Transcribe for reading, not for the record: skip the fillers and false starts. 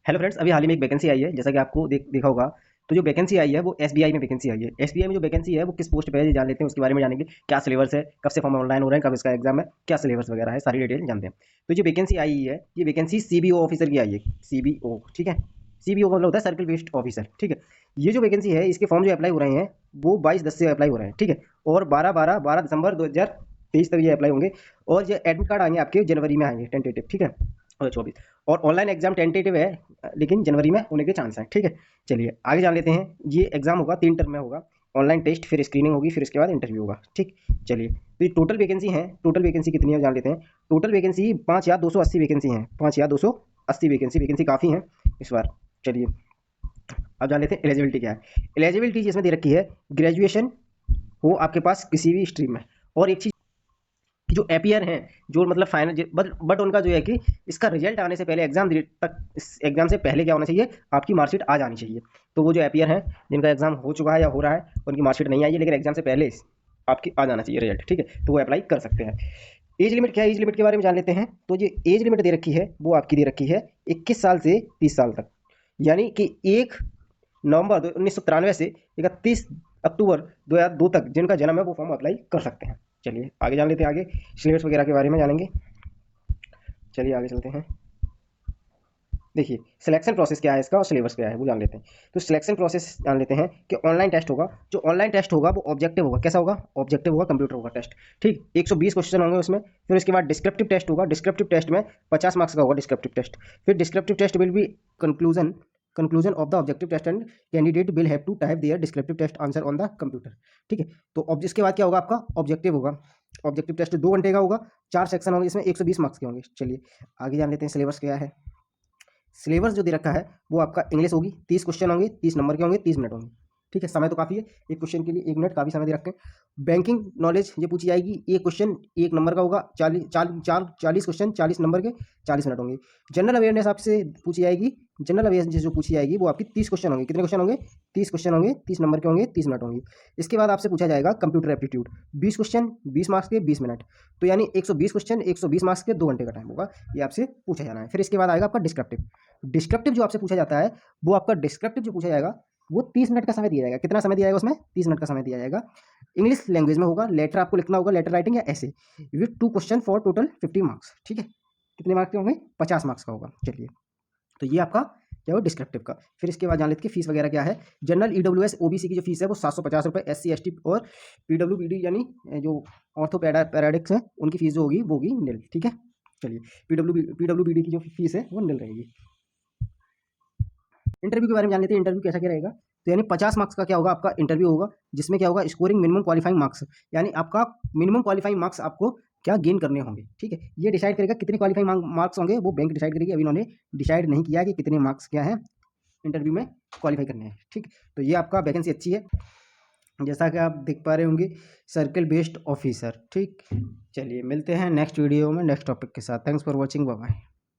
Hello friends, अभी हाल ही में एक वैकेंसी आई है, जैसा कि आपको देखा होगा। तो जो वैकेंसी आई है वो एसबीआई में वैकेंसी आई है। एसबीआई में जो वैकेंसी है वो किस पोस्ट पे है ये जान लेते हैं। उसके बारे में जानेंगे क्या सिलेबस है, कब से फॉर्म ऑनलाइन हो रहे हैं, कब इसका एग्जाम है, क्या सिलेबस वगैरह है, सारी डिटेल जानते हैं। तो जो वैकेंसी आई है ये वैकेंसी सीबीओ ऑफिसर की आई है। सीबीओ, ठीक है। सीबीओ मतलब होता है सर्किल बेस्ड ऑफिसर, ठीक है। ये जो वैकेंसी है इसके फॉर्म जो अप्लाई हो रहे हैं वो 22/10 से अप्लाई हो रहे हैं, ठीक है। और 12 दिसंबर 2023 तक ये अप्लाई होंगे। और ये एडमिट कार्ड आएंगे आपके जनवरी में आएंगे टेंटेटिव, ठीक है। और 24 और ऑनलाइन एग्जाम टेंटेटिव है, लेकिन जनवरी में होने के चांस हैं, ठीक है। चलिए आगे जान लेते हैं। ये एग्जाम होगा 3 टर्म में होगा। ऑनलाइन टेस्ट, फिर स्क्रीनिंग होगी, फिर उसके बाद इंटरव्यू होगा, ठीक। चलिए तो ये टोटल वैकेंसी है। टोटल वैकेंसी कितनी है जान लेते हैं। टोटल वैकेंसी 5,280 वैकेंसी है। 5,280 वैकेंसी काफ़ी है इस बार। चलिए अब जान लेते हैं एलिजिबिलिटी क्या है। एलिजिबिलिटी जिसमें दे रखी है ग्रेजुएशन हो आपके पास किसी भी स्ट्रीम में। और एक चीज़, जो एपीआर हैं, जो मतलब फाइनल, बट उनका जो है कि इसका रिजल्ट आने से पहले, एग्जाम तक, इस एग्जाम से पहले क्या होना चाहिए, आपकी मार्कशीट आ जानी चाहिए। तो वो जो एपीआर हैं जिनका एग्जाम हो चुका है या हो रहा है, उनकी मार्कशीट नहीं आई है, लेकिन एग्जाम से पहले आपकी आ जाना चाहिए रिजल्ट, ठीक है। तो वो अप्लाई कर सकते हैं। एज लिमिट क्या है, एज लिमिट के बारे में जान लेते हैं। तो जो एज लिमिट दे रखी है वो आपकी दे रखी है 21 साल से 30 साल तक। यानी कि 1 नवंबर 1993 से 31 अक्टूबर 2002 तक जिनका जन्म है वो फॉर्म अप्लाई कर सकते हैं। चलिए आगे जान लेते हैं। आगे सिलेबस वगैरह के बारे में जानेंगे। चलिए आगे चलते हैं। देखिए सिलेक्शन प्रोसेस क्या है इसका और सिलेबस क्या है वो जान लेते हैं। तो सिलेक्शन प्रोसेस जान लेते हैं कि ऑनलाइन टेस्ट होगा। जो ऑनलाइन टेस्ट होगा वो ऑब्जेक्टिव होगा। कैसा होगा? ऑब्जेक्टिव होगा, कंप्यूटर होगा टेस्ट, ठीक। 120 क्वेश्चन होंगे उसमें। फिर उसके बाद डिस्क्रिप्टिव टेस्ट होगा। डिस्क्रिप्टिव टेस्ट में 50 मार्क्स का होगा डिस्क्रिप्टिव टेस्ट। फिर descriptive test will be conclusion of the objective test and candidate will have to type their descriptive test answer on the computer, ठीक है। तो इसके बाद क्या होगा, आपका ऑब्जेक्टिव होगा। ऑब्जेक्टिव टेस्ट 2 घंटे का होगा। 4 सेक्शन होंगे, इसमें 120 मार्क्स के होंगे। चलिए आगे जान लेते हैं सिलेबस क्या है। सिलेबस जो दे रखा है वो आपका इंग्लिश होगी। 30 क्वेश्चन होंगे, 30 नंबर के होंगे, 30 मिनट होंगे, ठीक है। समय तो काफ़ी है, एक क्वेश्चन के लिए 1 मिनट काफ़ी समय दे रखे हैं। बैंकिंग नॉलेज ये पूछी जाएगी। एक क्वेश्चन 1 नंबर का होगा। 40 क्वेश्चन 40 नंबर के, 40 मिनट होंगे। जनरल अवेयरनेस आपसे पूछी जाएगी। जनरल अवेयरनेस जो पूछी जाएगी वो आपकी 30 क्वेश्चन होंगे। कितने क्वेश्चन होंगे? 30 क्वेश्चन होंगे, 30 नंबर के होंगे, 30 मिनट होंगे। इसके बाद आपसे पूछा जाएगा कंप्यूटर एप्टीट्यूड। 20 क्वेश्चन 20 मार्क्स के, 20 मिनट। तो यानी 120 क्वेश्चन 120 मार्क्स के, 2 घंटे का टाइम होगा। ये आपसे पूछा जाना है। फिर इसके बाद आएगा आपका डिस्क्रिप्टिव। डिस्क्रिप्टिव जो आपसे पूछा जाता है वो आपका डिस्क्रिप्टिव जो पूछा जाएगा वो 30 मिनट का समय दिया जाएगा। कितना समय दिया जाएगा उसमें? 30 मिनट का समय दिया जाएगा। इंग्लिश लैंग्वेज में होगा। लेटर आपको लिखना होगा, लेटर राइटिंग या ऐसे, with 2 question for total 50 marks, ठीक है। कितने मार्क्स के होंगे? 50 मार्क्स का होगा। चलिए तो ये आपका क्या होगा, डिस्क्रिप्टिव का। फिर इसके बाद जान लेते हैं फीस वगैरह क्या है। जनरल ईडब्ल्यूएस ओबीसी की जो फीस है वो 750 रुपये। एससी एसटी और पीडब्ल्यूबीडी यानी जो ऑर्थोपैराडिक्स है उनकी फीस जो होगी वो होगी निल, ठीक है। चलिए पीडब्ल्यूबीडी की जो फीस है वो निल रहेगी। इंटरव्यू के बारे में जान लेते हैं। इंटरव्यू कैसा क्या रहेगा। तो यानी 50 मार्क्स का क्या होगा, आपका इंटरव्यू होगा, जिसमें क्या होगा, स्कोरिंग मिनिमम क्वालिफाइंग मार्क्स, यानी आपका मिनिमम क्वालिफाइंग मार्क्स आपको क्या गेन करने होंगे, ठीक है। ये डिसाइड करेगा कितने क्वालिफाइंग मार्क्स होंगे, वो बैंक डिसाइड करेगी। अभी इन्होंने डिसाइड नहीं किया कि कितने मार्क्स क्या है इंटरव्यू में क्वालिफाई करने हैं, ठीक। तो ये आपका वैकेंसी अच्छी है, जैसा कि आप देख पा रहे होंगे, सर्कल बेस्ड ऑफिसर, ठीक। चलिए मिलते हैं नेक्स्ट वीडियो में नेक्स्ट टॉपिक के साथ। Thanks for watching, bye bye.